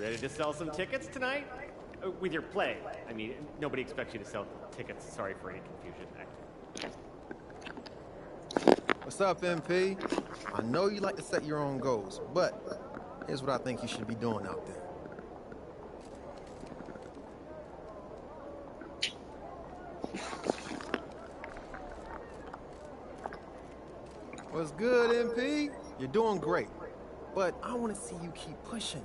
Ready to sell some tickets tonight? With your play. I mean, nobody expects you to sell tickets. Sorry for any confusion. What's up, MP? I know you like to set your own goals, but here's what I think you should be doing out there. What's good, MP? You're doing great, but I want to see you keep pushing.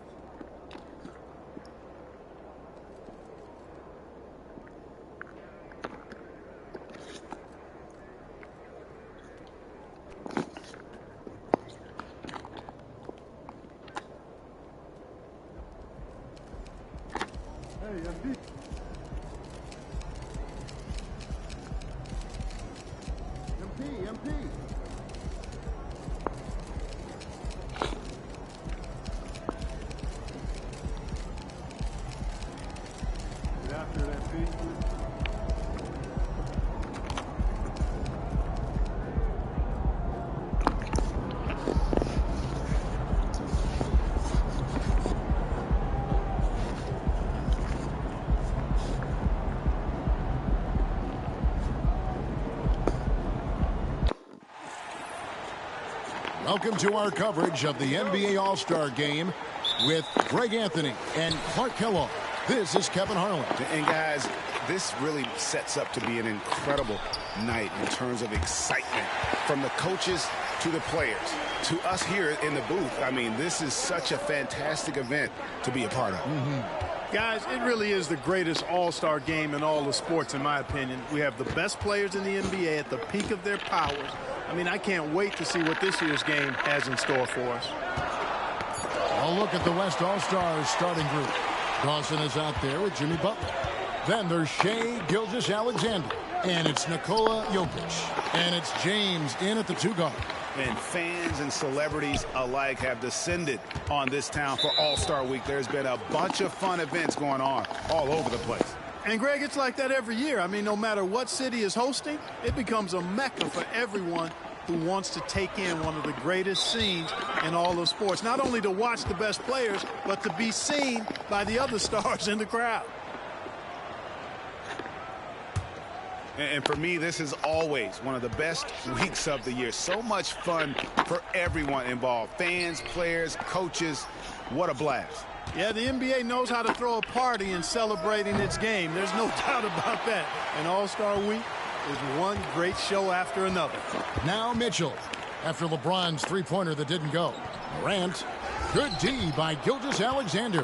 Welcome to our coverage of the NBA All-Star Game with Greg Anthony and Clark Kellogg. This is Kevin Harlan. And guys, this really sets up to be an incredible night in terms of excitement from the coaches to the players to us here in the booth. I mean, this is such a fantastic event to be a part of. Guys, it really is the greatest all-star game in all the sports, in my opinion. We have the best players in the NBA at the peak of their powers. I mean, I can't wait to see what this year's game has in store for us. I'll look at the West All-Stars starting group. Dawson is out there with Jimmy Butler. Then there's Shai Gilgeous-Alexander. And it's Nikola Jokic. And it's James in at the 2 guard. And fans and celebrities alike have descended on this town for All-Star Week. There's been a bunch of fun events going on all over the place. And, Greg, it's like that every year. I mean, no matter what city is hosting, it becomes a mecca for everyone who wants to take in one of the greatest scenes in all of sports. Not only to watch the best players, but to be seen by the other stars in the crowd. And for me, this is always one of the best weeks of the year. So much fun for everyone involved. Fans, players, coaches. What a blast. Yeah, the NBA knows how to throw a party in celebrating its game. There's no doubt about that. And All-Star Week is one great show after another. Now Mitchell, after LeBron's three-pointer that didn't go. Morant, good D by Gilgeous-Alexander.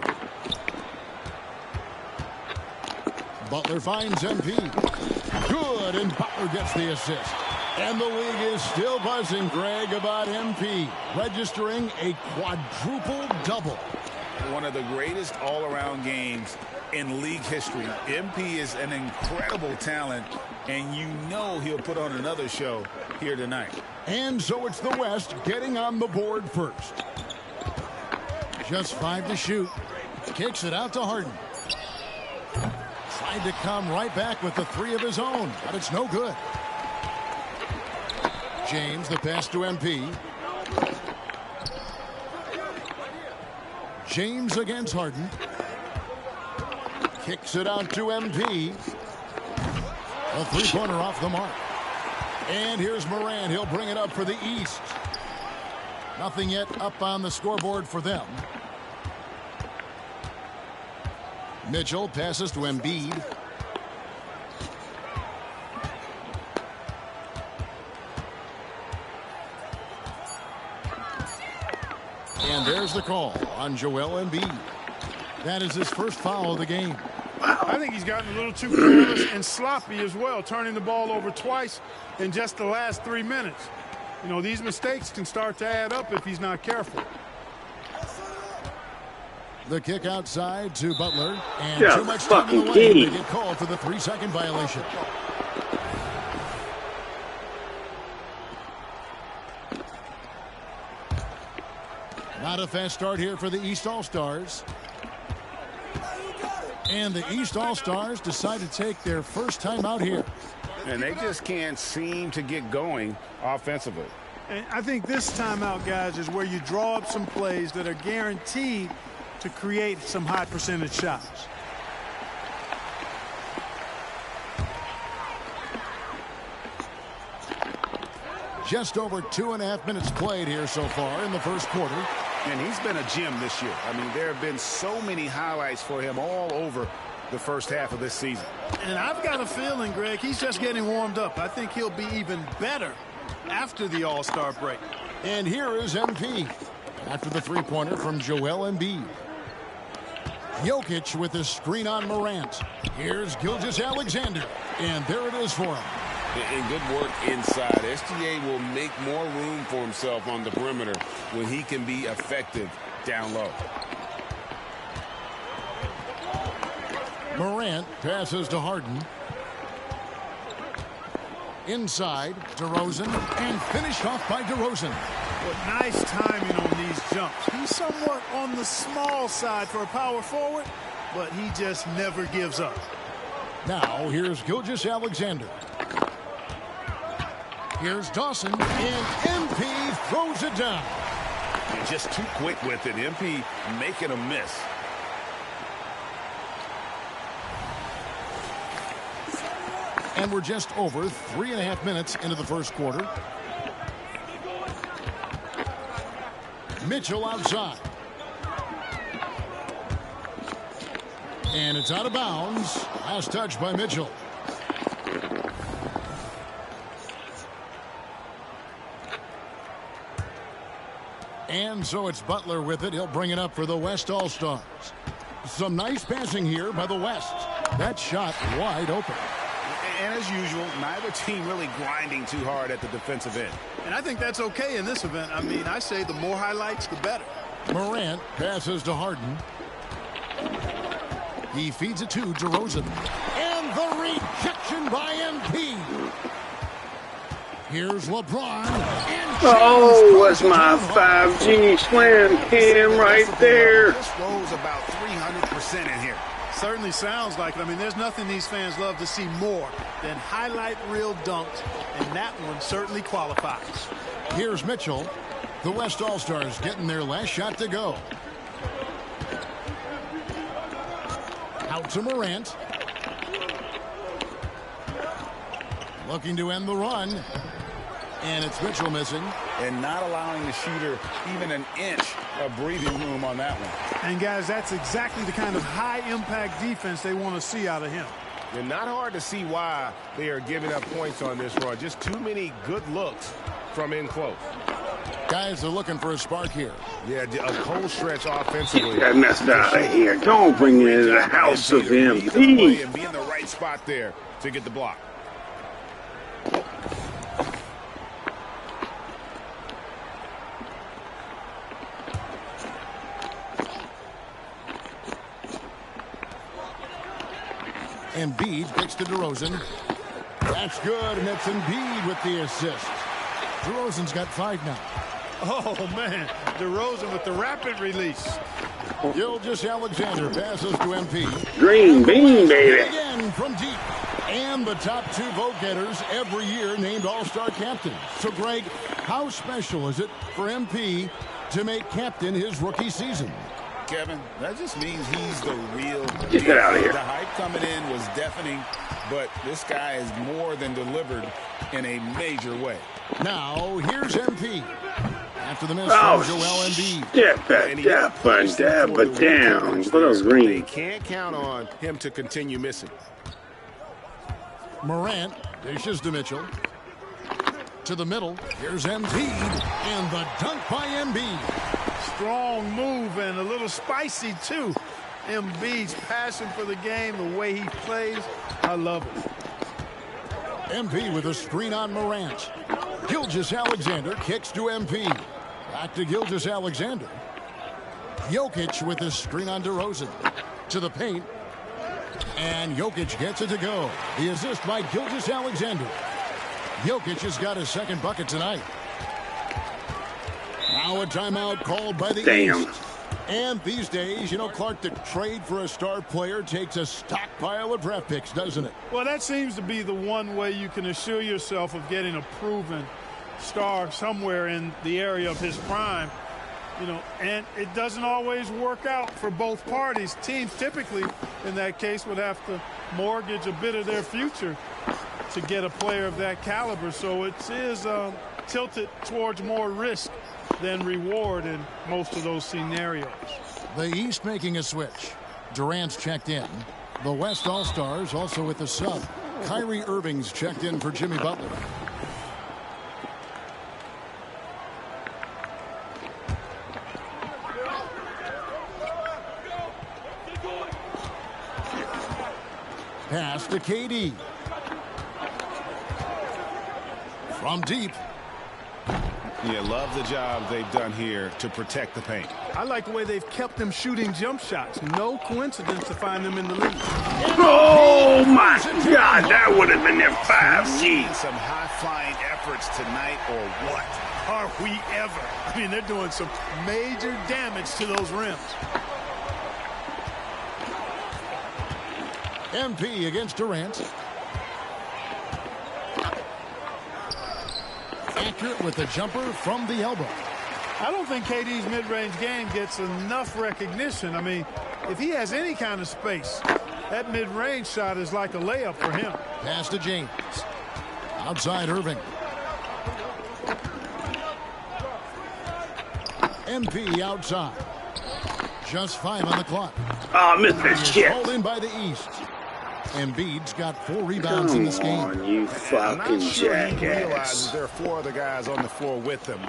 Butler finds MP. Good, and Butler gets the assist. And the league is still buzzing, Greg, about MP, registering a quadruple double. One of the greatest all-around games in league history. MP is an incredible talent, and you know he'll put on another show here tonight. And so it's the West getting on the board first. Just 5 to shoot. Kicks it out to Harden. Tried to come right back with the 3 of his own, but it's no good. James, the pass to MP. James against Harden. Kicks it out to MP. A three-pointer off the mark. And here's Morant. He'll bring it up for the East. Nothing yet up on the scoreboard for them. Mitchell passes to Embiid. And there's the call on Joel Embiid. That is his first foul of the game. I think he's gotten a little too careless and sloppy as well, turning the ball over twice in just the last 3 minutes. You know, these mistakes can start to add up if he's not careful. The kick outside to Butler. And too much time in the lane to get called for the 3-second violation. Not a fast start here for the East All-Stars. And the East All-Stars decide to take their first time out here. And they just can't seem to get going offensively. And I think this timeout, guys, is where you draw up some plays that are guaranteed to create some high percentage shots. Just over 2.5 minutes played here so far in the first quarter. And he's been a gem this year. I mean, there have been so many highlights for him all over the first half of this season. And I've got a feeling, Greg, he's just getting warmed up. I think he'll be even better after the All-Star break. And here is MP after the three-pointer from Joel Embiid. Jokic with a screen on Morant. Here's Gilgeous-Alexander. And there it is for him. And good work inside. SGA will make more room for himself on the perimeter when he can be effective down low. Morant passes to Harden. Inside, DeRozan, and finished off by DeRozan. But nice timing on these jumps. He's somewhat on the small side for a power forward, but he just never gives up. Now, here's Gilgeous-Alexander. Here's Dawson, and MP throws it down. And just too quick with it. MP making a miss. And we're just over 3.5 minutes into the first quarter. Mitchell outside. And it's out of bounds. Last touch by Mitchell. And so it's Butler with it. He'll bring it up for the West All-Stars. Some nice passing here by the West. That shot wide open. And as usual, neither team really grinding too hard at the defensive end. And I think that's okay in this event. I mean, I say the more highlights, the better. Morant passes to Harden. He feeds it to DeRozan. And the rejection by MP. Here's LeBron. And oh, what's my 5G slam cam right there? This rolls about 300% in here. Certainly sounds like it. I mean, there's nothing these fans love to see more than highlight reel dunks, and that one certainly qualifies. Here's Mitchell. The West All-Stars getting their last shot to go. Out to Morant. Looking to end the run. And it's Mitchell missing. And not allowing the shooter even an inch of breathing room on that one. And, guys, that's exactly the kind of high-impact defense they want to see out of him. And not hard to see why they are giving up points on this run. Just too many good looks from in close. Guys are looking for a spark here. Yeah, a cold stretch offensively. Get that mess out of here. Don't bring me into the house of MP. And be in the right spot there to get the block. Embiid kicks to DeRozan. That's good, and it's Embiid with the assist. DeRozan's got 5 now. Oh, man. DeRozan with the rapid release. Gilgeous-Alexander passes to MP. Green bean, baby. Again from deep. And the top 2 vote-getters every year named All-Star captains. So, Greg, how special is it for MP to make captain his rookie season? Kevin, that just means he's the real Get that out of here. The hype coming in was deafening, but this guy has more than delivered in a major way. Now, here's MP. After the miss Oh, from Joel Embiid. step it down. Put those They green. can't count on him to continue missing. Morant dishes to Mitchell. To the middle. Here's Embiid. And the dunk by Embiid. Strong move and a little spicy, too. Embiid's passion for the game, the way he plays, I love it. MP with a screen on Morant. Gilgeous-Alexander kicks to MP. Back to Gilgeous-Alexander. Jokic with a screen on DeRozan. To the paint. And Jokic gets it to go. The assist by Gilgeous-Alexander. Jokic has got his second bucket tonight. Now a timeout called by the Damn. East. And these days, you know, Clark, the trade for a star player takes a stockpile of draft picks, doesn't it? Well, that seems to be the one way you can assure yourself of getting a proven star somewhere in the area of his prime. You know, and it doesn't always work out for both parties. Teams typically, in that case, would have to mortgage a bit of their future to get a player of that caliber. So it is tilted towards more risk than reward in most of those scenarios. The East making a switch. Durant's checked in. The West All-Stars also with the sub. Kyrie Irving's checked in for Jimmy Butler. Pass to KD. From deep. Yeah, love the job they've done here to protect the paint. I like the way they've kept them shooting jump shots. No coincidence to find them in the league. Oh my God, that would have been their 5G. Some high-flying efforts tonight, or what? Are we ever? I mean, they're doing some major damage to those rims. MP against Durant. Accurate with the jumper from the elbow. I don't think KD's mid-range game gets enough recognition. I mean, if he has any kind of space, that mid-range shot is like a layup for him. Pass to James. Outside Irving. MP outside. Just 5 on the clock. Oh, Mr. Shit. Called in by the East. Embiid's got 4 rebounds in this game. Come on, you fucking I'm not sure he jackass. realizes there are 4 other guys on the floor with him,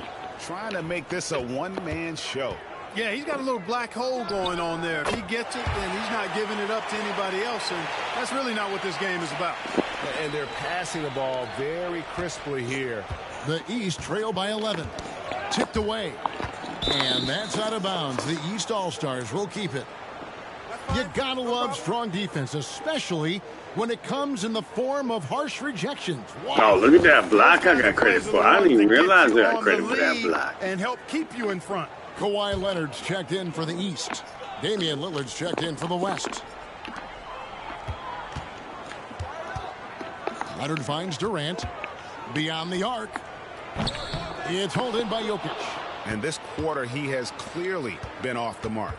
trying to make this a one-man show. Yeah, he's got a little black hole going on there. If he gets it, then he's not giving it up to anybody else, and that's really not what this game is about. And they're passing the ball very crisply here. The East trail by 11. Tipped away. And that's out of bounds. The East All-Stars will keep it. You gotta love strong defense, especially when it comes in the form of harsh rejections. Oh, look at that block I got credit for. I didn't even realize I got credit for that block. And help keep you in front. Kawhi Leonard's checked in for the East. Damian Lillard's checked in for the West. Leonard finds Durant. Beyond the arc. It's held in by Jokic. And this quarter, he has clearly been off the mark.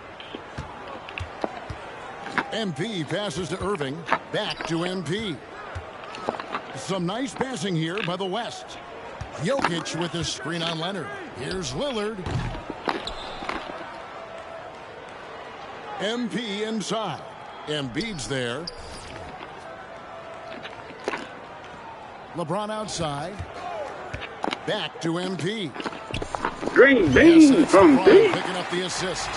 MP passes to Irving. Back to MP. Some nice passing here by the West. Jokic with the screen on Leonard. Here's Lillard. MP inside. Embiid's there. LeBron outside. Back to MP. Green bean from deep. Picking up the assist.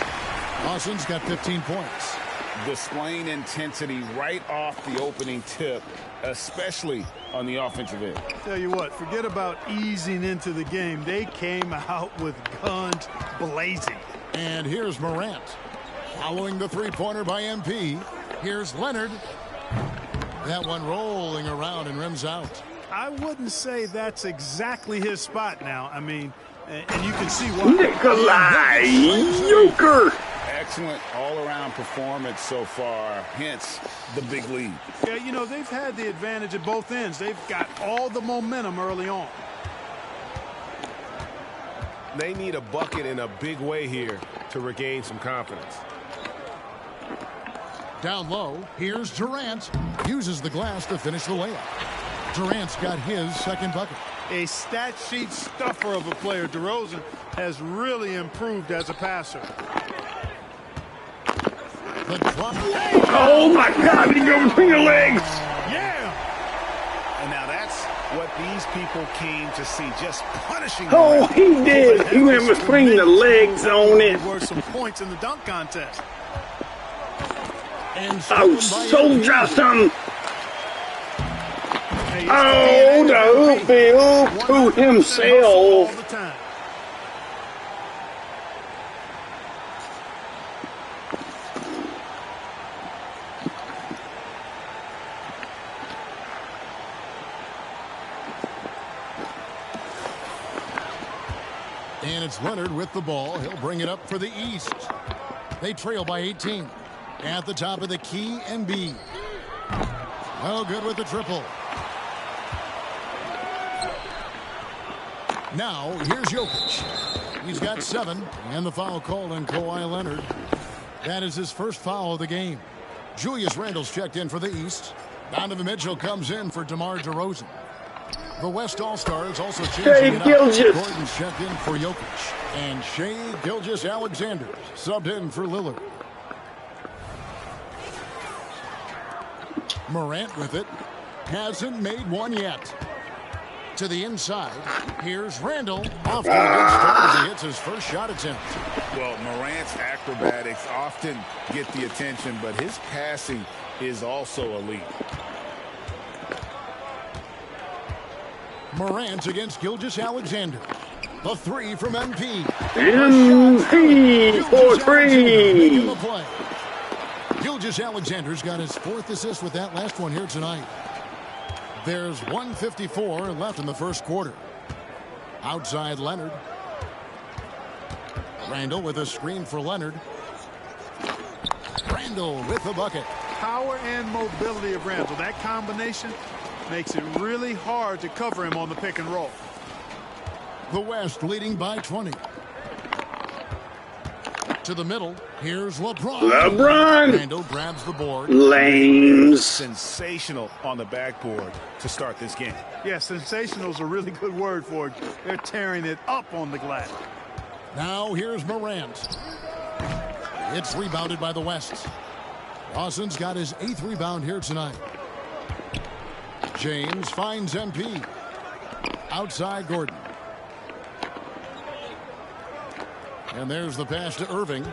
Lawson's got 15 points. Displaying intensity right off the opening tip, especially on the offensive end. Tell you what, forget about easing into the game. They came out with guns blazing. And here's Morant. Following the three-pointer by MP. Here's Leonard. That one rolling around and rims out. I wouldn't say that's exactly his spot now. I mean, and you can see why. Nikolai Joker. Excellent all-around performance so far, hence the big lead. Yeah, you know, they've had the advantage at both ends. They've got all the momentum early on. They need a bucket in a big way here to regain some confidence. Down low, here's Durant. Uses the glass to finish the layup. Durant's got his second bucket. A stat sheet stuffer of a player. DeRozan has really improved as a passer. The drop. Oh my God, he go between the legs. Yeah. And now that's what these people came to see, just punishing. Oh, he did. He went between the legs on it. There were some points in the dunk contest. And Oh, soldier some. Oh, the hoop to himself. All the time. And it's Leonard with the ball. He'll bring it up for the East. They trail by 18. At the top of the key, Embiid. Oh, good with the triple. Now, here's Jokic. He's got 7, and the foul called on Kawhi Leonard. That is his first foul of the game. Julius Randle's checked in for the East. Donovan Mitchell comes in for DeMar DeRozan. The West All-Stars also changing it up. Gordon's checked in for Jokic. And Shai Gilgeous-Alexander subbed in for Lillard. Morant with it. Hasn't made one yet. To the inside. Here's Randle. Off to a good start as he hits his first shot attempt. Well, Morant's acrobatics often get the attention, but his passing is also elite. Morant against Gilgeous-Alexander. The 3 from MP. MP for 3. Gilgeous-Alexander's got his 4th assist with that last one here tonight. There's 1:54 left in the first quarter. Outside Leonard. Randle with a screen for Leonard. Randle with the bucket. Power and mobility of Randle. That combination makes it really hard to cover him on the pick and roll. The West leading by 20. To the middle. Here's LeBron. Randle grabs the board. Lames. Sensational on the backboard to start this game. Yeah, sensational is a really good word for it. They're tearing it up on the glass. Now here's Morant. It's rebounded by the West. Dawson's got his 8th rebound here tonight. James finds MP. Outside Gordon. And there's the pass to Irving.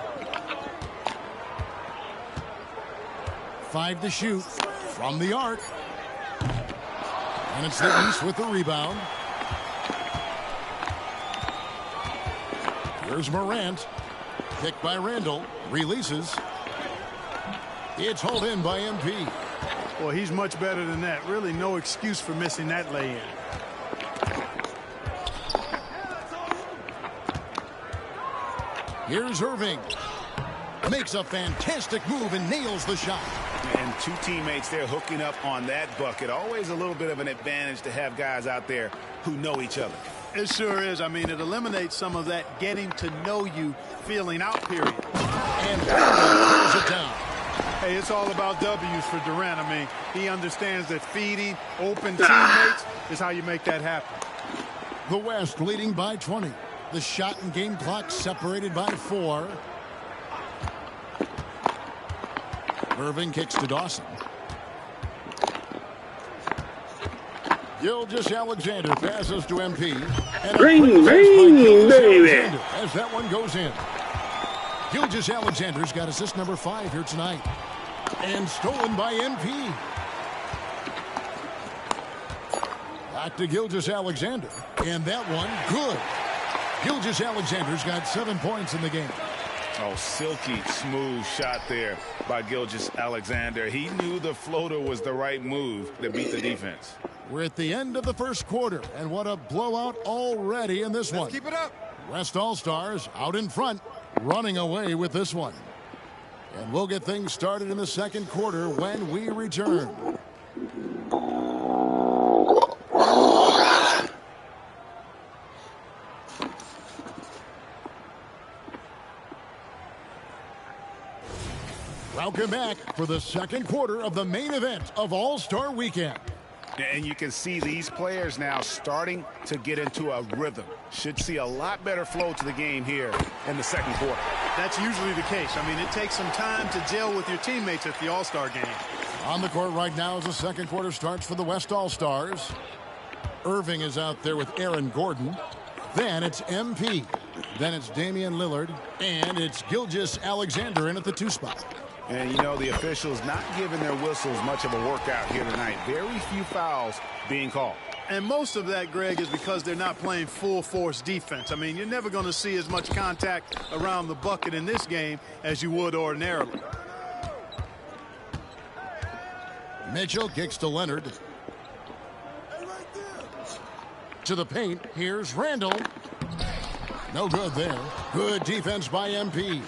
5 to shoot from the arc. And it's the East with the rebound. Here's Morant. Picked by Randle. Releases. It's hauled in by MP. Well, he's much better than that. Really no excuse for missing that lay-in. Here's Irving. Makes a fantastic move and nails the shot. And 2 teammates there hooking up on that bucket. Always a little bit of an advantage to have guys out there who know each other. It sure is. I mean, it eliminates some of that getting to know you feeling out period. And throws it down. Hey, it's all about W's for Durant. I mean, he understands that feeding open teammates is how you make that happen. The West leading by 20. The shot and game clock separated by 4. Irving kicks to Dawson. Gilgeous-Alexander passes to MP. And Ring, baby. As that one goes in. Gilgeous-Alexander's got assist number 5 here tonight. And stolen by MP. Back to Gilgeous-Alexander. And that one, good. Gilgeous-Alexander's got 7 points in the game. Oh, silky smooth shot there by Gilgeous-Alexander. He knew the floater was the right move to beat the defense. We're at the end of the first quarter, and what a blowout already in this one. Keep it up. West All-Stars out in front, running away with this one. And we'll get things started in the second quarter when we return. Welcome back for the second quarter of the main event of All-Star Weekend. And you can see these players now starting to get into a rhythm. Should see a lot better flow to the game here in the second quarter. That's usually the case. I mean, it takes some time to gel with your teammates at the All-Star game. On the court right now as the second quarter starts for the West All-Stars. Irving is out there with Aaron Gordon. Then it's MP. Then it's Damian Lillard. And it's Gilgeous-Alexander in at the 2 spot. And, you know, the officials not giving their whistles much of a workout here tonight. Very few fouls being called. And most of that, Greg, is because they're not playing full-force defense. I mean, you're never going to see as much contact around the bucket in this game as you would ordinarily. Mitchell kicks to Leonard. To the paint. Here's Randle. No good there. Good defense by MP.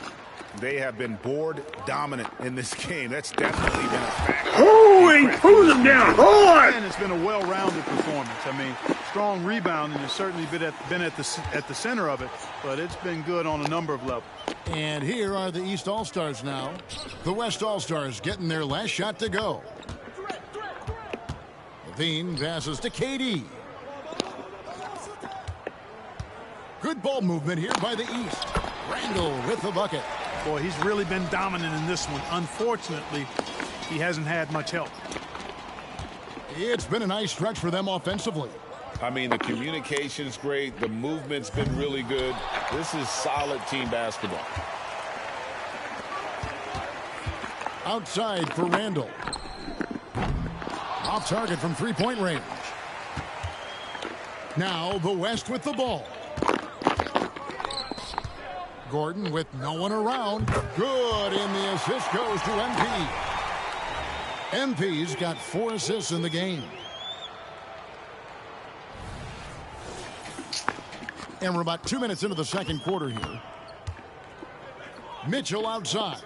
They have been board dominant in this game. That's definitely been a fact. Holy, who's him down hard? And it's been a well-rounded performance. I mean, strong rebounding has certainly been at the center of it, but it's been good on a number of levels. And here are the East All-Stars now. The West All-Stars getting their last shot to go. Levine passes to KD. Good ball movement here by the East. Randall with the bucket. Boy, he's really been dominant in this one. Unfortunately, he hasn't had much help. It's been a nice stretch for them offensively. I mean, the communication's great. The movement's been really good. This is solid team basketball. Outside for Randall. Off target from three-point range. Now the West with the ball. Gordon with no one around. Good, and the assist goes to MP. MP's got 4 assists in the game. And we're about 2 minutes into the second quarter here. Mitchell outside.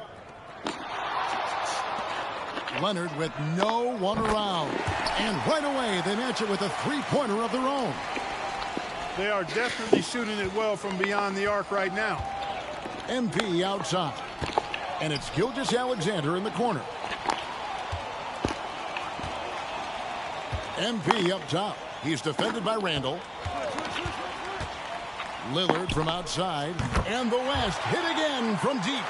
Leonard with no one around. And right away, they match it with a three-pointer of their own. They are definitely shooting it well from beyond the arc right now. MP outside. And it's Gilgeous-Alexander in the corner. MP up top. He's defended by Randall. Lillard from outside. And the West hit again from deep.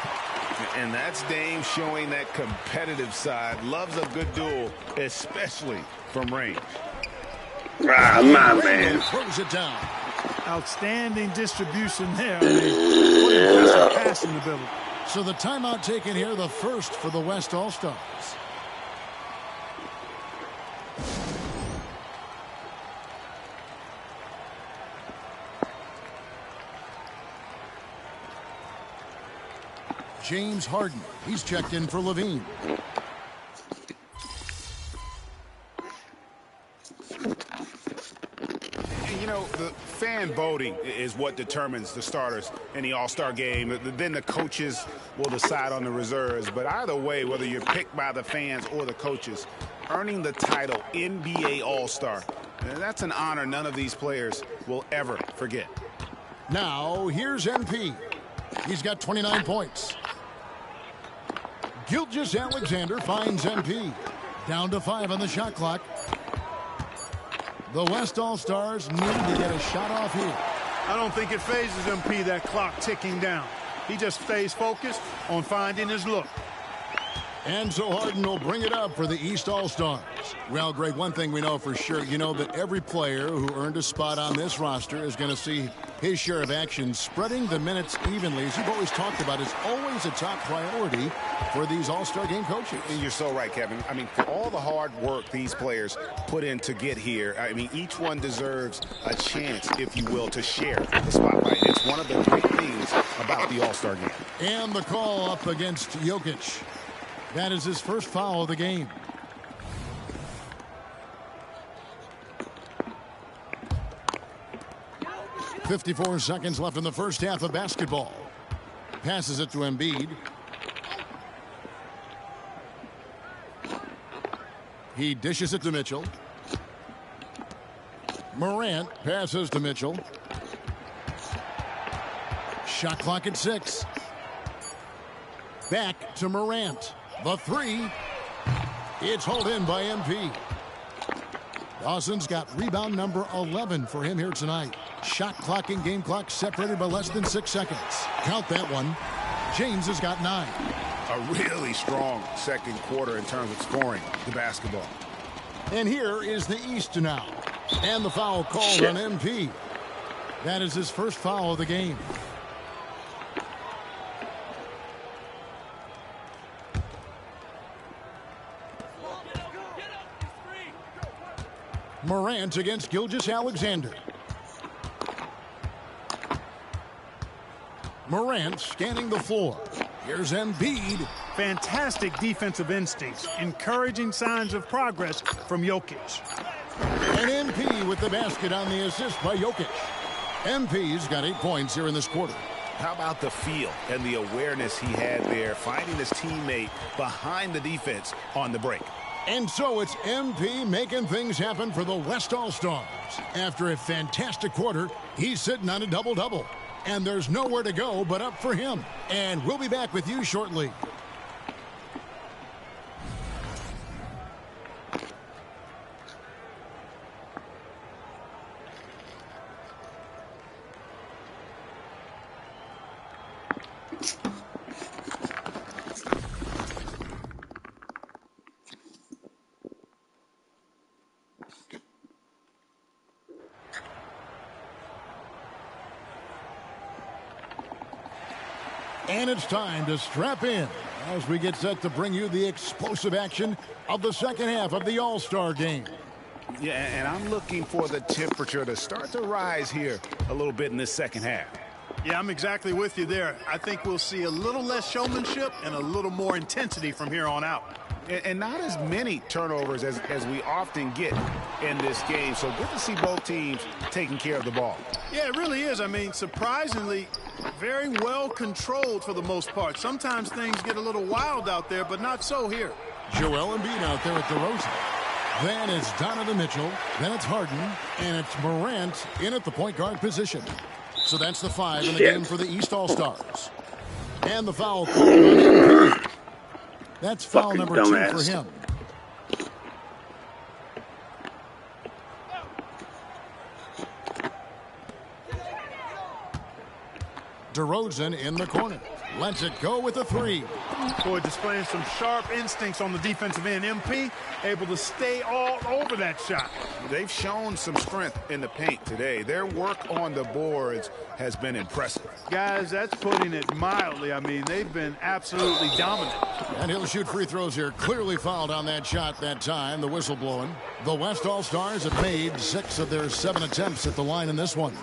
And that's Dame showing that competitive side. Loves a good duel, especially from range. Ah, my man. Throws it down. Outstanding distribution there. I mean, what impressive passing ability. So the timeout taken here, the first for the West All-Stars. James Harden. He's checked in for Levine. You know, the fan voting is what determines the starters in the All-Star game. Then the coaches will decide on the reserves. But either way, whether you're picked by the fans or the coaches, earning the title NBA All-Star, that's an honor none of these players will ever forget. Now, here's MP. He's got 29 points. Gilgeous-Alexander finds MP. Down to 5 on the shot clock. The West All-Stars need to get a shot off here. I don't think it phases MP, that clock ticking down. He just stays focused on finding his look. And so Harden will bring it up for the East All-Stars. Well, Greg, one thing we know for sure, you know that every player who earned a spot on this roster is going to see his share of action. Spreading the minutes evenly, as you've always talked about, is always a top priority for these All-Star game coaches. And you're so right, Kevin. I mean, for all the hard work these players put in to get here, I mean, each one deserves a chance, if you will, to share the spotlight. It's one of the great things about the All-Star game. And the call up against Jokic. That is his first foul of the game. .54 seconds left in the first half of basketball. Passes it to Embiid. He dishes it to Mitchell. Morant passes to Mitchell. Shot clock at 6. Back to Morant. The 3. It's hauled in by MP. Dawson's got rebound number 11 for him here tonight. Shot clock and game clock separated by less than 6 seconds. Count that one. James has got 9. A really strong second quarter in terms of scoring the basketball. And here is the East now. And the foul called on MP. That is his first foul of the game. Morant against Gilgeous-Alexander. Morant scanning the floor. Here's Embiid. Fantastic defensive instincts. Encouraging signs of progress from Jokic. And MP with the basket on the assist by Jokic. MP's got 8 points here in this quarter. How about the feel and the awareness he had there, finding his teammate behind the defense on the break? And so it's MP making things happen for the West All-Stars. After a fantastic quarter, he's sitting on a double-double. And there's nowhere to go but up for him. And we'll be back with you shortly. And it's time to strap in as we get set to bring you the explosive action of the second half of the All-Star game. Yeah, and I'm looking for the temperature to start to rise here a little bit in this second half. Yeah, I'm exactly with you there. I think we'll see a little less showmanship and a little more intensity from here on out. And not as many turnovers as we often get in this game. So good to see both teams taking care of the ball. Yeah, it really is. I mean, surprisingly, very well controlled for the most part. Sometimes things get a little wild out there, but not so here. Joel Embiid out there at DeRozan. Then it's Donovan Mitchell. Then it's Harden. And it's Morant in at the point guard position. So that's the 5 in the game for the East All-Stars. And the foul called on Embiid. That's foul number 2 for him. DeRozan in the corner. Lets it go with a 3. Boy, displaying some sharp instincts on the defensive end. MP able to stay all over that shot. They've shown some strength in the paint today. Their work on the boards has been impressive. Guys, that's putting it mildly. I mean, they've been absolutely dominant. And he'll shoot free throws here. Clearly fouled on that shot that time. The whistle blowing. The West All-Stars have made 6 of their 7 attempts at the line in this one.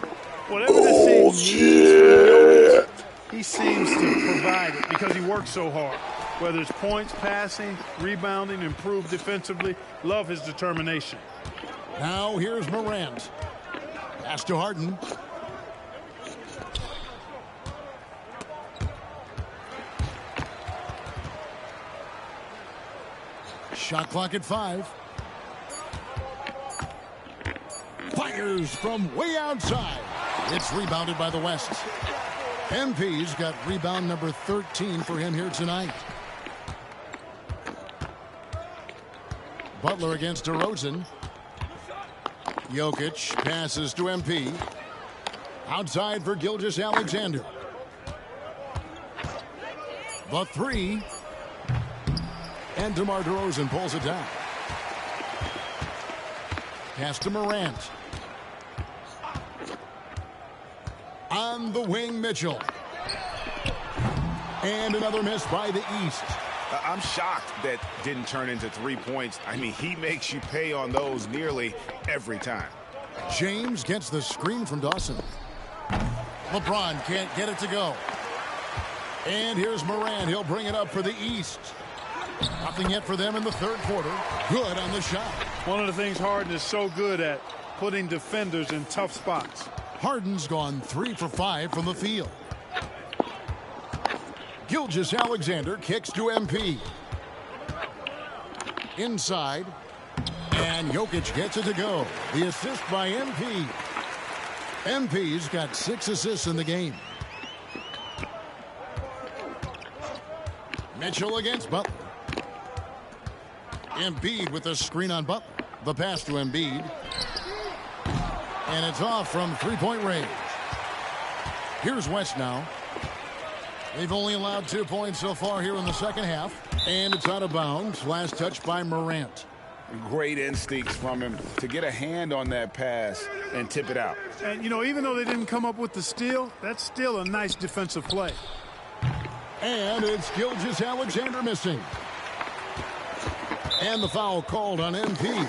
Whatever this team needs, he seems to provide it because he works so hard. Whether it's points, passing, rebounding, improved defensively, love his determination. Now here's Morant. Pass to Harden. Shot clock at 5. Fires from way outside. It's rebounded by the West. MP's got rebound number 13 for him here tonight. Butler against DeRozan. Jokic passes to MP. Outside for Gilgeous-Alexander. The 3. And DeMar DeRozan pulls it down. Pass to Morant. On the wing, Mitchell. And another miss by the East. I'm shocked that didn't turn into 3 points. I mean, he makes you pay on those nearly every time. James gets the screen from Dawson. LeBron can't get it to go. And here's Morant. He'll bring it up for the East. Nothing yet for them in the third quarter. Good on the shot. One of the things Harden is so good at, putting defenders in tough spots. Harden's gone 3 for 5 from the field. Gilgeous-Alexander kicks to MP. Inside. And Jokic gets it to go. The assist by MP. MP's got 6 assists in the game. Mitchell against Butler. Embiid with the screen on Butler. The pass to Embiid. And it's off from three-point range. Here's West now. They've only allowed 2 points so far here in the second half. And it's out of bounds. Last touch by Morant. Great instincts from him to get a hand on that pass and tip it out. And, you know, even though they didn't come up with the steal, that's still a nice defensive play. And it's Gilgeous-Alexander missing. And the foul called on MP.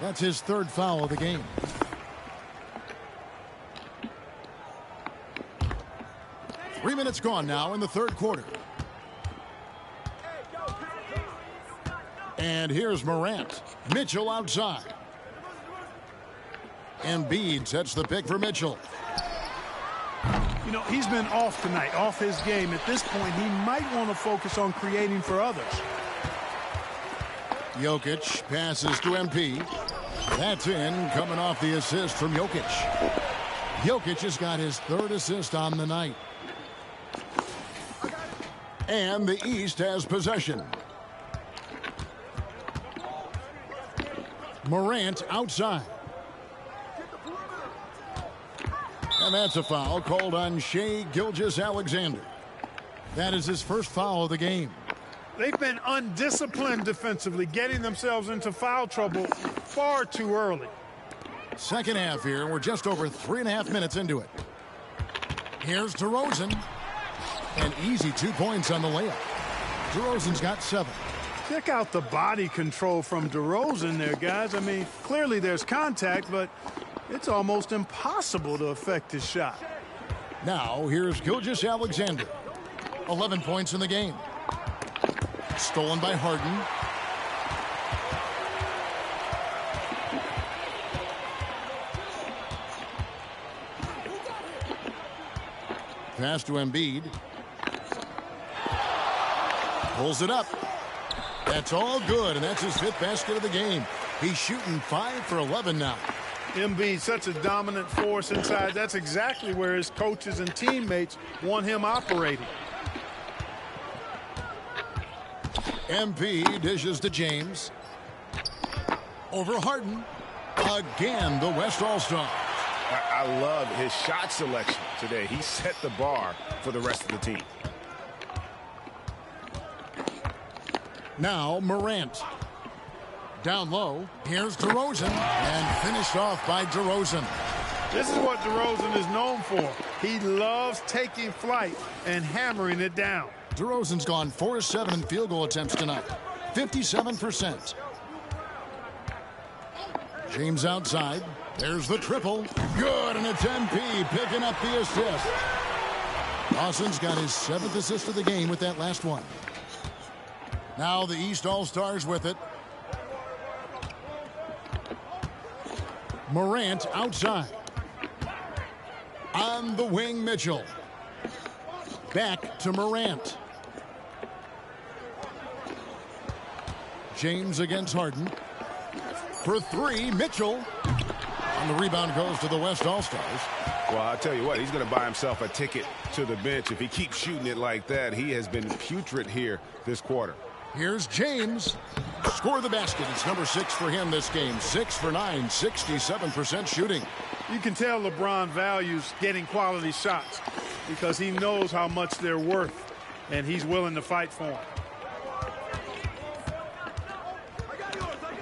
That's his 3rd foul of the game. Three minutes gone now in the third quarter. And here's Morant. Mitchell outside. Embiid sets the pick for Mitchell. You You know, he's been off tonight, off his game. At this point, he might want to focus on creating for others. Jokic passes to MP. That's in, coming off the assist from Jokic. Jokic has got his 3rd assist on the night. And the East has possession. Morant outside. And that's a foul called on Shai Gilgeous-Alexander. That is his first foul of the game. They've been undisciplined defensively, getting themselves into foul trouble far too early. Second half here. We're just over 3.5 minutes into it. Here's DeRozan. An easy 2 points on the layup. DeRozan's got 7. Check out the body control from DeRozan there, guys. I mean, clearly there's contact, but it's almost impossible to affect his shot. Now, here's Gilgeous-Alexander. 11 points in the game. Stolen by Harden. Pass to Embiid. Pulls it up. That's all good, and that's his 5th basket of the game. He's shooting 5 for 11 now. Embiid, such a dominant force inside. That's exactly where his coaches and teammates want him operating. MP dishes to James. Over Harden. Again, the West All-Star. I love his shot selection today. He set the bar for the rest of the team. Now Morant. Down low. Here's DeRozan. And finished off by DeRozan. This is what DeRozan is known for. He loves taking flight and hammering it down. DeRozan's gone 4-7 in field goal attempts tonight. 57%. James outside. There's the triple. Good, and it's MP picking up the assist. Dawson's got his 7th assist of the game with that last one. Now the East All-Stars with it. Morant outside. On the wing, Mitchell. Back to Morant. James against Harden. For 3, Mitchell. And the rebound goes to the West All-Stars. Well, I'll tell you what, he's going to buy himself a ticket to the bench. If he keeps shooting it like that, he has been putrid here this quarter. Here's James. Score the basket. It's number 6 for him this game. 6 for 9, 67% shooting. You can tell LeBron values getting quality shots because he knows how much they're worth, and he's willing to fight for them.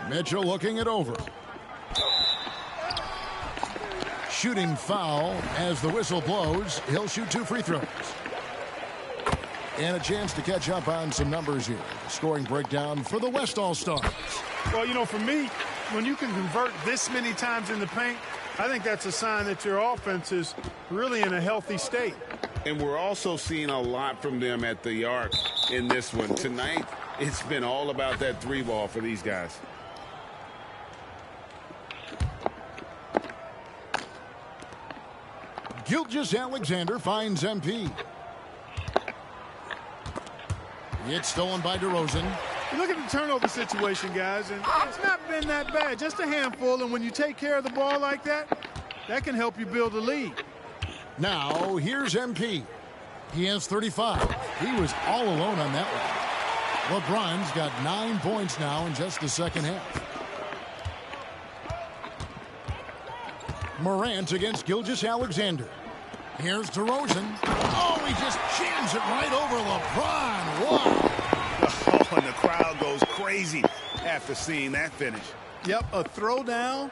Mitchell looking it over. Shooting foul as the whistle blows. He'll shoot 2 free throws. And a chance to catch up on some numbers here. Scoring breakdown for the West All-Stars. Well, you know, for me, when you can convert this many times in the paint, I think that's a sign that your offense is really in a healthy state. And we're also seeing a lot from them at the arc in this one. Tonight, it's been all about that 3-ball for these guys. Gilgeous-Alexander finds MP. It's stolen by DeRozan. You look at the turnover situation, guys, and it's not been that bad. Just a handful, and when you take care of the ball like that, that can help you build a lead. Now, here's MP. He has 35. He was all alone on that one. LeBron's got 9 points now in just the second half. Morant against Gilgeous-Alexander. Here's DeRozan. Oh, he just jams it right over LeBron. Wow. Oh, and the crowd goes crazy after seeing that finish. Yep, a throwdown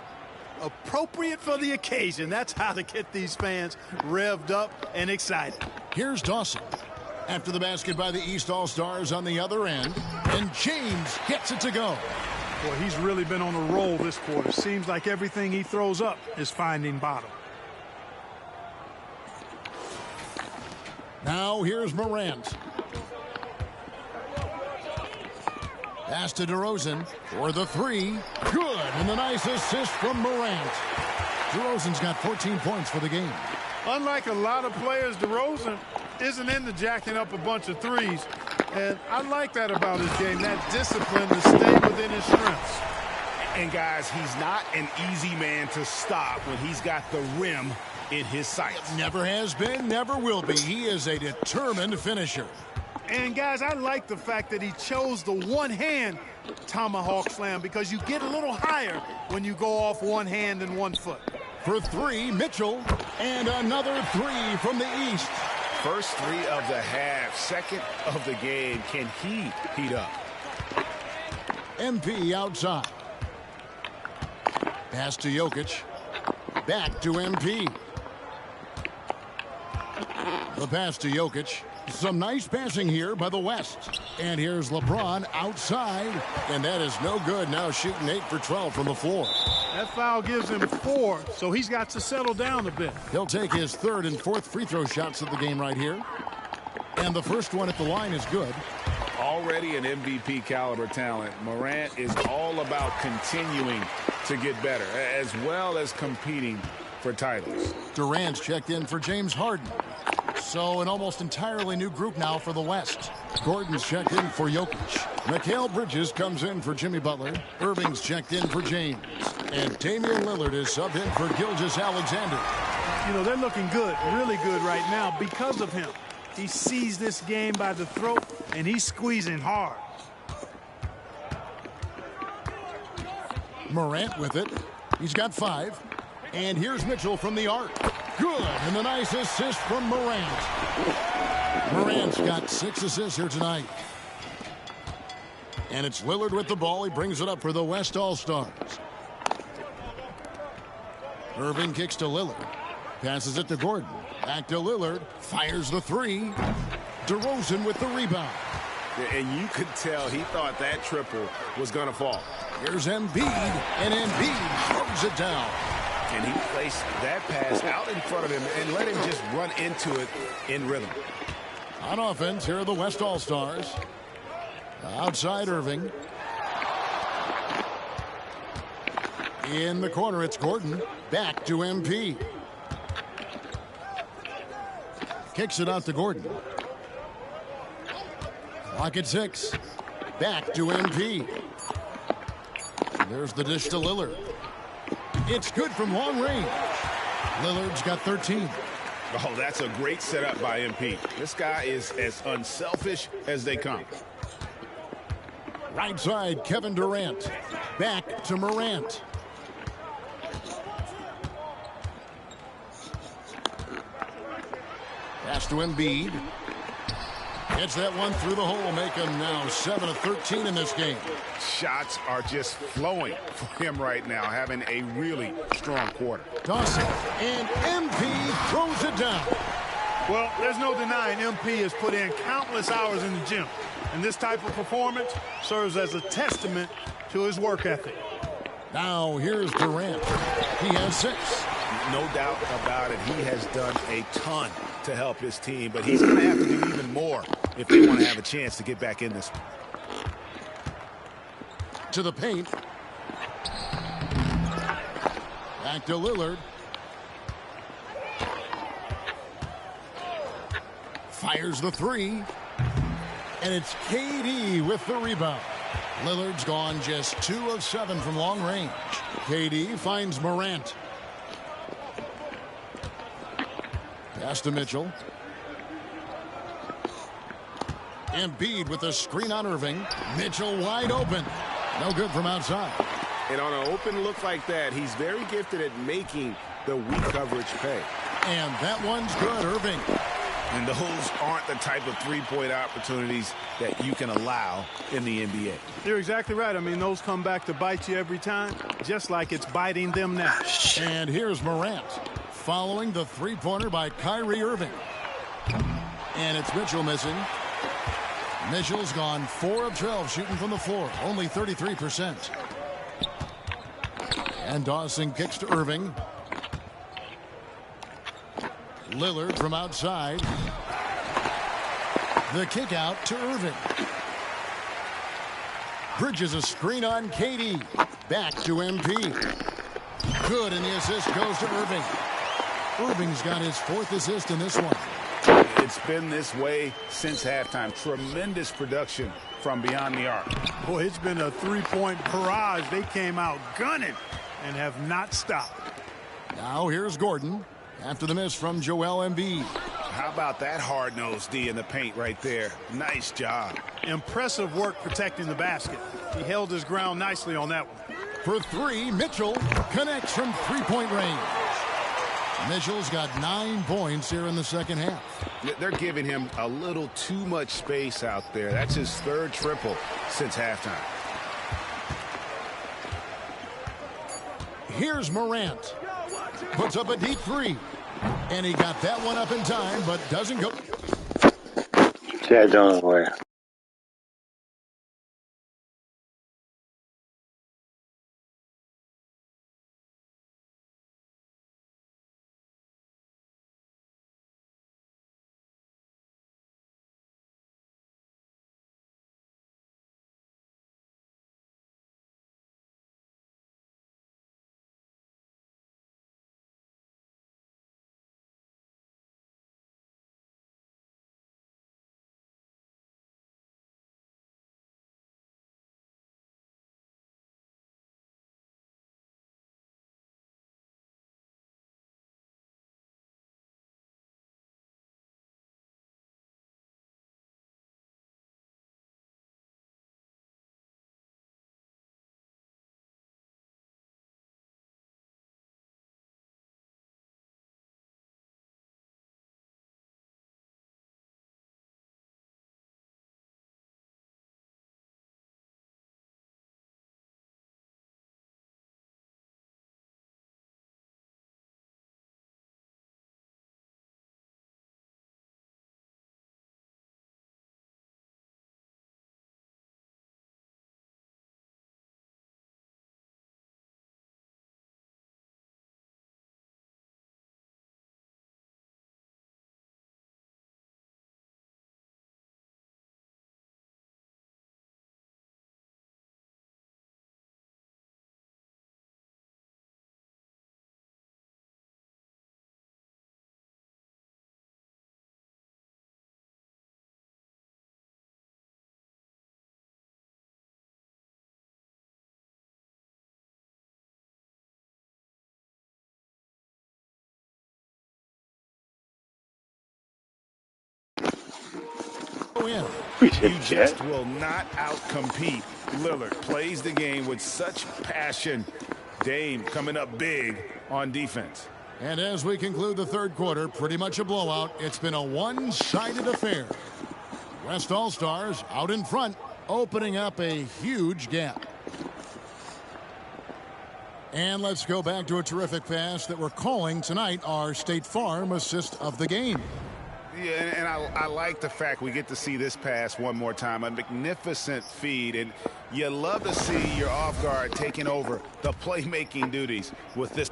appropriate for the occasion. That's how to get these fans revved up and excited. Here's Dawson. After the basket by the East All-Stars on the other end. And James gets it to go. Boy, he's really been on a roll this quarter. Seems like everything he throws up is finding bottom. Now here's Morant. Pass to DeRozan for the 3. Good, and a nice assist from Morant. DeRozan's got 14 points for the game. Unlike a lot of players, DeRozan isn't into jacking up a bunch of threes. And I like that about his game, that discipline to stay within his strengths. And, guys, he's not an easy man to stop when he's got the rim in his sights. Never has been, never will be. He is a determined finisher. And, guys, I like the fact that he chose the one-hand tomahawk slam because you get a little higher when you go off one hand and 1 foot. For three, Mitchell. And another three from the east. First three of the half, second of the game. Can he heat up? MP outside. Pass to Jokic. Back to MP. The pass to Jokic. Some nice passing here by the West. And here's LeBron outside. And that is no good. Now shooting 8 for 12 from the floor. That foul gives him 4, so he's got to settle down a bit. He'll take his third and fourth free throw shots of the game right here. And the first one at the line is good. Already an MVP caliber talent, Morant is all about continuing to get better, as well as competing for titles. Durant's checked in for James Harden. So an almost entirely new group now for the West. Gordon's checked in for Jokic. Mikal Bridges comes in for Jimmy Butler. Irving's checked in for James. And Damian Lillard is subbed in for Gilgeous-Alexander. You know, they're looking good, really good right now because of him. He sees this game by the throat, and he's squeezing hard. Morant with it. He's got 5. And here's Mitchell from the arc. Good, and a nice assist from Morant. Morant's got 6 assists here tonight. And it's Lillard with the ball. He brings it up for the West All-Stars. Irving kicks to Lillard. Passes it to Gordon. Back to Lillard. Fires the 3. DeRozan with the rebound. And you could tell he thought that triple was going to fall. Here's Embiid, and Embiid throws it down. And he placed that pass out in front of him and let him just run into it in rhythm. On offense, here are the West All-Stars. Outside Irving. In the corner, it's Gordon. Back to MP. Kicks it out to Gordon. Clock at 6. Back to MP. There's the dish to Lillard. It's good from long range. Lillard's got 13. Oh, that's a great setup by MP. This guy is as unselfish as they come. Right side, Kevin Durant. Back to Morant. Pass to Embiid. Gets that one through the hole, make him now 7 of 13 in this game. Shots are just flowing for him right now, having a really strong quarter. Dawson, and MP throws it down. Well, there's no denying MP has put in countless hours in the gym. And this type of performance serves as a testament to his work ethic. Now here's Durant. He has 6. No doubt about it. He has done a ton to help his team, but he's going to have to do even more if they want to have a chance to get back in this one. To the paint. Back to Lillard. Fires the 3. And it's KD with the rebound. Lillard's gone just 2 of 7 from long range. KD finds Morant. Pass to Mitchell. Embiid with a screen on Irving. Mitchell wide open. No good from outside. And on an open look like that, he's very gifted at making the weak coverage pay. And that one's good, Irving. And those aren't the type of three-point opportunities that you can allow in the NBA. You're exactly right. I mean, those come back to bite you every time, just like it's biting them now. And here's Morant, following the three-pointer by Kyrie Irving. And it's Mitchell missing. Mitchell's gone 4 of 12 shooting from the floor, only 33%. And Dawson kicks to Irving. Lillard from outside. The kick out to Irving. Bridges a screen on KD. Back to MP. Good, and the assist goes to Irving. Irving's got his 4th assist in this one. It's been this way since halftime. Tremendous production from beyond the arc. Boy, it's been a three-point barrage. They came out gunning and have not stopped. Now here's Gordon after the miss from Joel Embiid. How about that hard-nosed D in the paint right there? Nice job. Impressive work protecting the basket. He held his ground nicely on that one. For 3, Mitchell connects from 3-point range. Mitchell's got 9 points here in the second half. They're giving him a little too much space out there. That's his 3rd triple since halftime. Here's Morant. Puts up a deep 3. And he got that one up in time, but doesn't go. Chad Jones way. In. You just will not outcompete Lillard. Plays the game with such passion. Dame coming up big on defense. And as we conclude the 3rd quarter, pretty much a blowout. It's been a one-sided affair. West All-Stars out in front, opening up a huge gap. And let's go back to a terrific pass that we're calling tonight our State Farm assist of the game. Yeah, and I like the fact we get to see this pass one more time. A magnificent feed, and you love to see your off guard taking over the playmaking duties with this.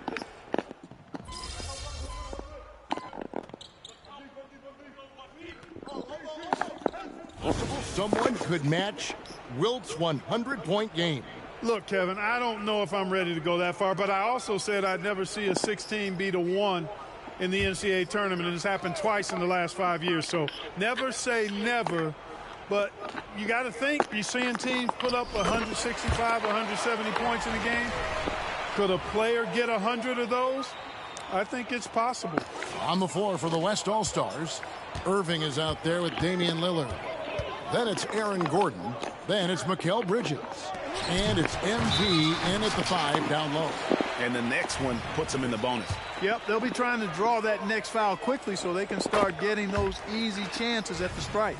Someone could match Wilt's 100-point game. Look, Kevin, I don't know if I'm ready to go that far, but I also said I'd never see a 16 beat a 1 in the NCAA tournament, and it's happened twice in the last 5 years. So never say never, but you got to think, you're seeing teams put up 165, 170 points in a game. Could a player get 100 of those? I think it's possible. On the floor for the West All-Stars, Irving is out there with Damian Lillard. Then it's Aaron Gordon. Then it's Mikal Bridges. And it's MP in at the 5 down low. And the next one puts them in the bonus. Yep, they'll be trying to draw that next foul quickly so they can start getting those easy chances at the stripe.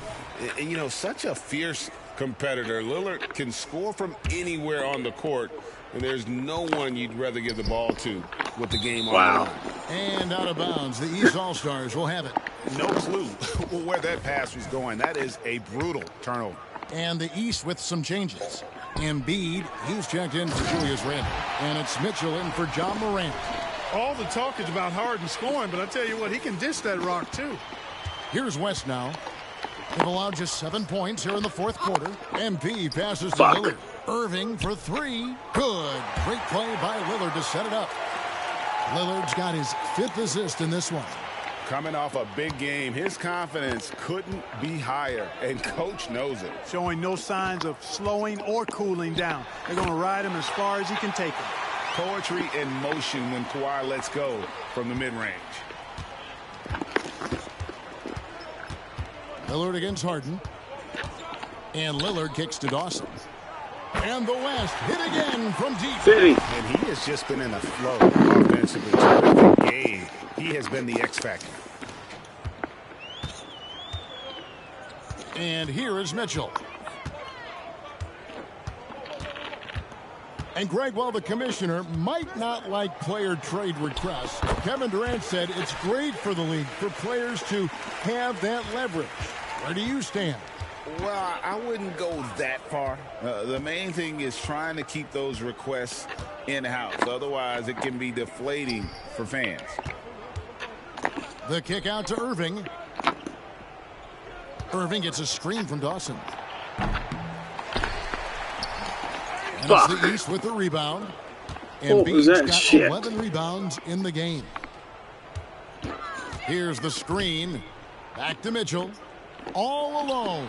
And, you know, such a fierce competitor. Lillard can score from anywhere on the court, and there's no one you'd rather give the ball to with the game on the line. And out of bounds, the East All-Stars will have it. No clue where that pass was going. That is a brutal turnover. And the East with some changes. Embiid, he's checked in for Julius Randle. And it's Mitchell in for John Morant. All the talk is about Harden scoring, but I tell you what, he can dish that rock too. Here's West now. They've allowed just 7 points here in the 4th quarter. MP passes to Lillard. Irving for 3. Good. Great play by Lillard to set it up. Lillard's got his 5th assist in this one. Coming off a big game, his confidence couldn't be higher, and Coach knows it. Showing no signs of slowing or cooling down. They're going to ride him as far as he can take him. Poetry in motion when Kawhi lets go from the mid-range. Lillard against Harden. And Lillard kicks to Dawson. And the West hit again from deep. City. And he has just been in a flow offensively. Terrific game. He has been the X factor. And here is Mitchell. And Greg, while the commissioner might not like player trade requests, Kevin Durant said it's great for the league for players to have that leverage. Where do you stand? Well, I wouldn't go that far. The main thing is trying to keep those requests in-house. Otherwise, it can be deflating for fans. The kick out to Irving. Irving gets a screen from Dawson. And it's the East with the rebound. And Bede's got 11 rebounds in the game. Here's the screen. Back to Mitchell. All alone.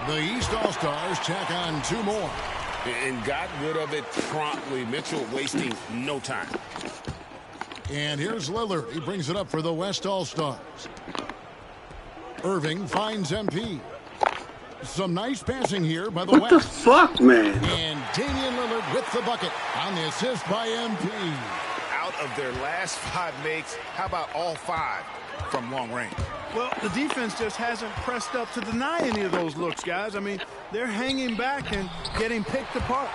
The East All-Stars check on 2 more. And got rid of it promptly. Mitchell wasting no time. And here's Lillard. He brings it up for the West All-Stars. Irving finds MP. Some nice passing here by the West. What the fuck, man? And Damian Lillard with the bucket on the assist by MP. Out of their last 5 makes, how about all 5 from long range? Well, the defense just hasn't pressed up to deny any of those looks, guys. I mean, they're hanging back and getting picked apart.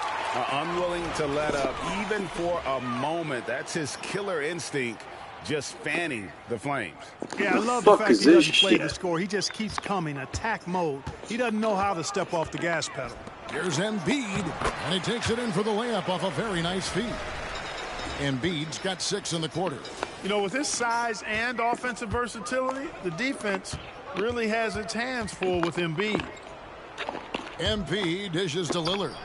Unwilling to let up even for a moment. That's his killer instinct, just fanning the flames. Yeah, I love the fact he doesn't play the score. He just keeps coming, attack mode. He doesn't know how to step off the gas pedal. Here's Embiid, and he takes it in for the layup off a very nice feed. Embiid's got 6 in the quarter. You know, with his size and offensive versatility, the defense really has its hands full with Embiid. MP dishes to Lillard.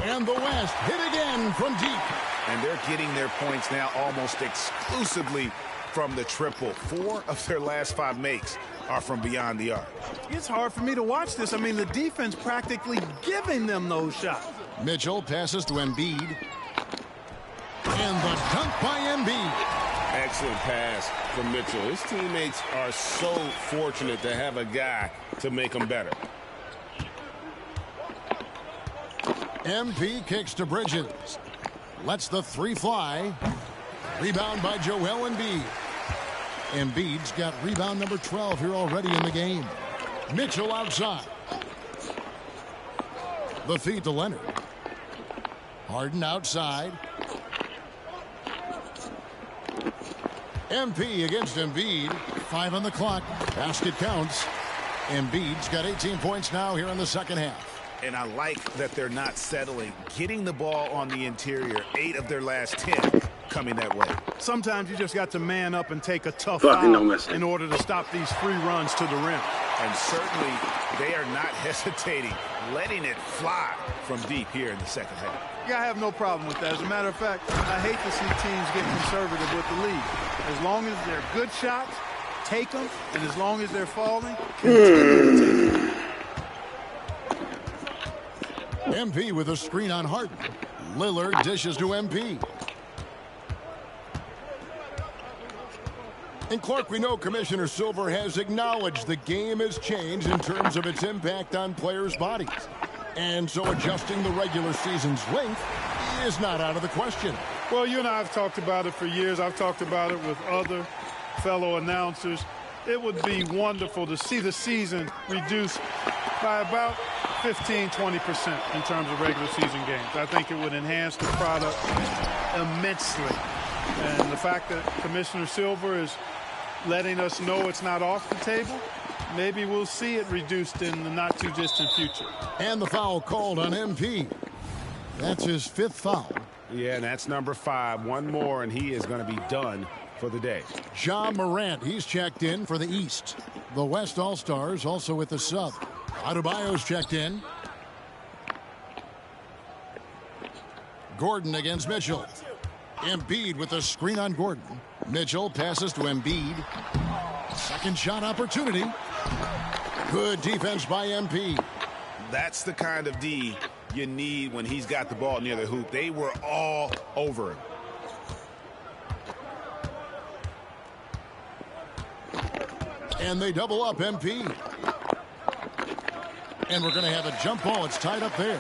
And the West hit again from deep. And they're getting their points now almost exclusively from the triple. 4 of their last 5 makes are from beyond the arc. It's hard for me to watch this. I mean, the defense practically giving them those shots. Mitchell passes to Embiid. And the dunk by Embiid. Excellent pass from Mitchell. His teammates are so fortunate to have a guy to make them better. MP kicks to Bridges. Lets the 3 fly. Rebound by Joel Embiid. Embiid's got rebound number 12 here already in the game. Mitchell outside. The feed to Leonard. Harden outside. MP against Embiid. 5 on the clock. Basket counts. Embiid's got 18 points now here in the second half. And I like that they're not settling. Getting the ball on the interior, 8 of their last 10 coming that way. Sometimes you just got to man up and take a tough foul in order to stop these free runs to the rim. And certainly they are not hesitating, letting it fly from deep here in the second half. Yeah, I have no problem with that. As a matter of fact, I hate to see teams get conservative with the lead. As long as they're good shots, take them. And as long as they're falling, continue to take them. MP with a screen on Harden. Lillard dishes to MP. And Clark, we know Commissioner Silver has acknowledged the game has changed in terms of its impact on players' bodies. And so adjusting the regular season's length is not out of the question. Well, you and I have talked about it for years. I've talked about it with other fellow announcers. It would be wonderful to see the season reduced by about 15-20% in terms of regular season games. I think it would enhance the product immensely. And the fact that Commissioner Silver is letting us know it's not off the table, maybe we'll see it reduced in the not-too-distant future. And the foul called on MP. That's his 5th foul. Yeah, and that's number 5. One more, and he is going to be done for the day. Ja Morant, he's checked in for the East. The West All-Stars also with the sub. Adebayo's checked in. Gordon against Mitchell. Embiid with a screen on Gordon. Mitchell passes to Embiid. Second shot opportunity. Good defense by Embiid. That's the kind of D you need when he's got the ball near the hoop. They were all over him. And they double up Embiid. And we're going to have a jump ball. It's tied up there.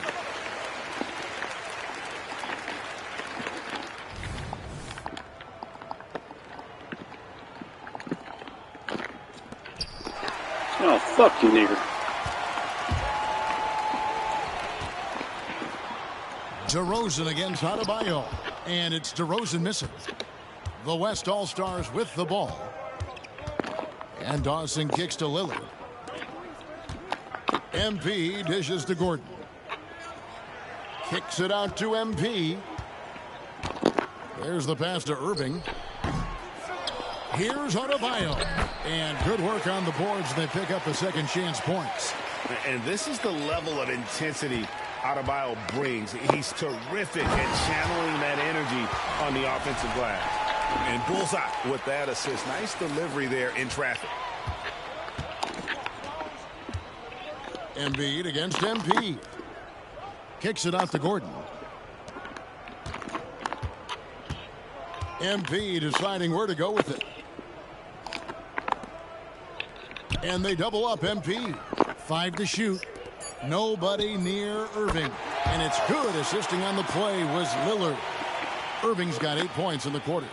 Oh, fuck you, nigger. DeRozan against Adebayo. And it's DeRozan missing. The West All-Stars with the ball. And Dawson kicks to Lillard. MP dishes to Gordon. Kicks it out to MP. There's the pass to Irving. Here's Adebayo. And good work on the boards. They pick up the second chance points. And this is the level of intensity Adebayo brings. He's terrific at channeling that energy on the offensive glass. And bullseye with that assist. Nice delivery there in traffic. Embiid against MP. Kicks it out to Gordon. MP deciding where to go with it. And they double up MP. 5 to shoot. Nobody near Irving. And it's good. Assisting on the play was Lillard. Irving's got 8 points in the quarter.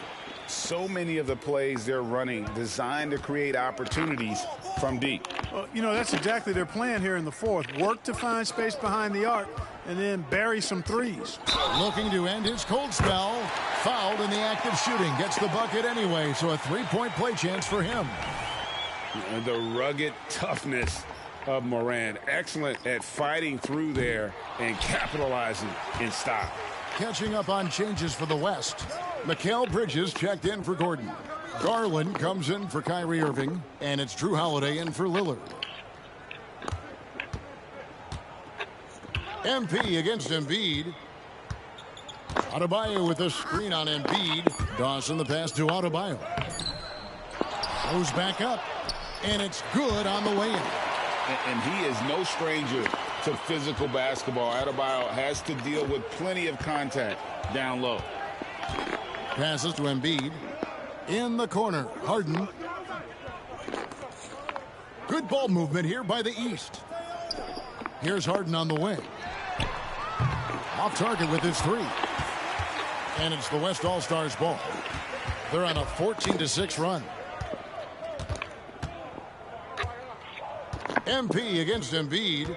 So many of the plays they're running designed to create opportunities from deep. Well, you know, that's exactly their plan here in the fourth. Work to find space behind the arc and then bury some threes. Looking to end his cold spell. Fouled in the act of shooting. Gets the bucket anyway, so a 3-point play chance for him. And the rugged toughness of Morant. Excellent at fighting through there and capitalizing in style. Catching up on changes for the West. Mikal Bridges checked in for Gordon. Garland comes in for Kyrie Irving. And it's Drew Holiday in for Lillard. MP against Embiid. Adebayo with a screen on Embiid. Dawson the pass to Adebayo. Goes back up. And it's good on the way in. And he is no stranger to physical basketball. Adebayo has to deal with plenty of contact down low. Passes to Embiid. In the corner, Harden. Good ball movement here by the East. Here's Harden on the wing. Off target with his 3. And it's the West All-Stars ball. They're on a 14-6 run. MP against Embiid.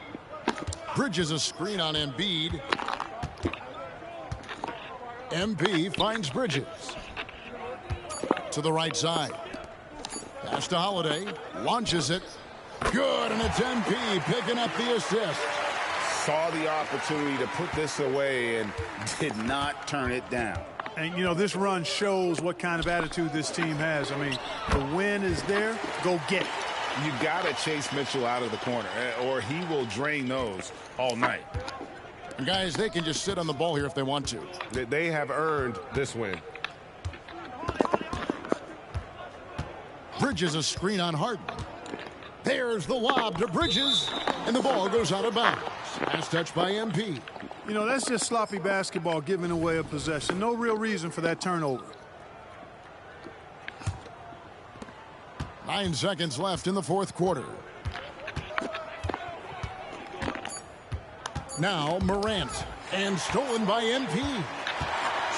Bridges a screen on Embiid. MP finds Bridges. To the right side. Pass to Holiday. Launches it. Good, and it's MP picking up the assist. Saw the opportunity to put this away and did not turn it down. And, you know, this run shows what kind of attitude this team has. I mean, the win is there. Go get it. You got to chase Mitchell out of the corner, or he will drain those all night. And guys, they can just sit on the ball here if they want to. They have earned this win. Bridges a screen on Harden. There's the lob to Bridges, and the ball goes out of bounds. Last touch by MP. You know, that's just sloppy basketball giving away a possession. No real reason for that turnover. 9 seconds left in the fourth quarter. Now Morant, and stolen by MP.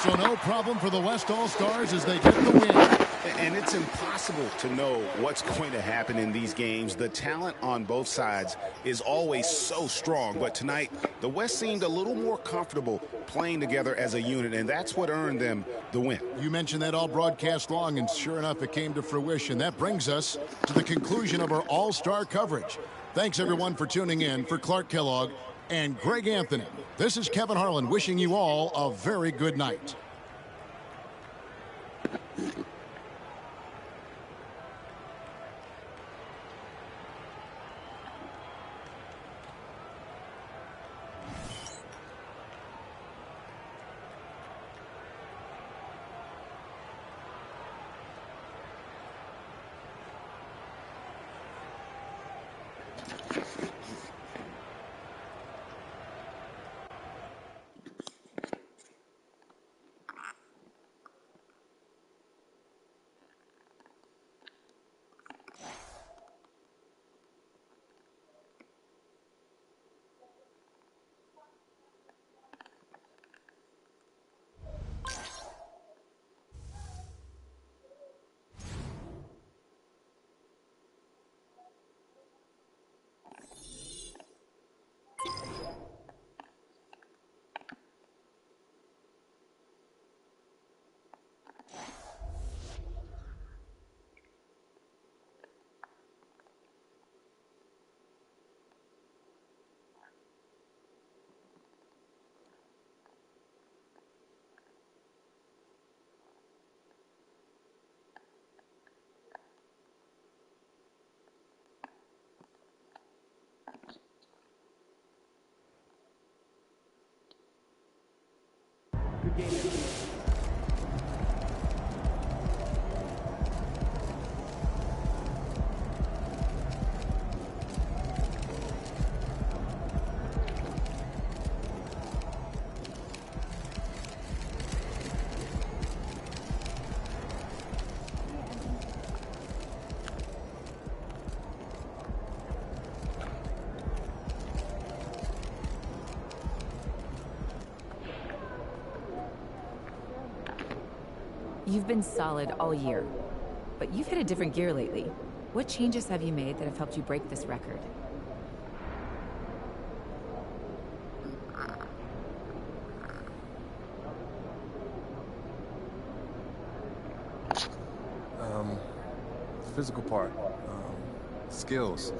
So no problem for the West All-Stars as they get the win. And it's impossible to know what's going to happen in these games. The talent on both sides is always so strong. But tonight, the West seemed a little more comfortable playing together as a unit, and that's what earned them the win. You mentioned that all broadcast long, and sure enough, it came to fruition. That brings us to the conclusion of our All-Star coverage. Thanks, everyone, for tuning in. For Clark Kellogg and Greg Anthony, this is Kevin Harlan wishing you all a very good night. You've been solid all year, but you've hit a different gear lately. What changes have you made that have helped you break this record? The physical part, skills.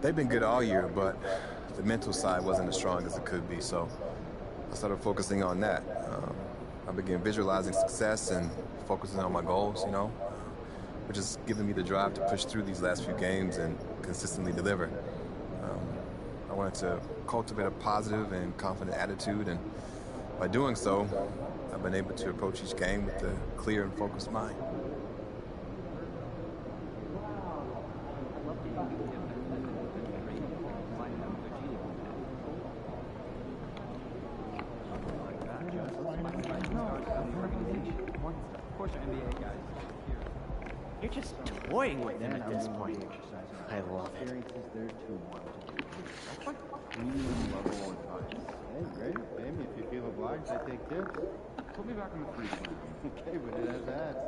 They've been good all year, but the mental side wasn't as strong as it could be, so I started focusing on that. I began visualizing success and focusing on my goals, you know, which is giving me the drive to push through these last few games and consistently deliver. I wanted to cultivate a positive and confident attitude, and by doing so, I've been able to approach each game with a clear and focused mind. You're just toying with them at this point. I love it. Medium level advice. Hey, great. Amy, if you feel obliged, I take tips. Put me back on the free plan. Okay, but it has ads.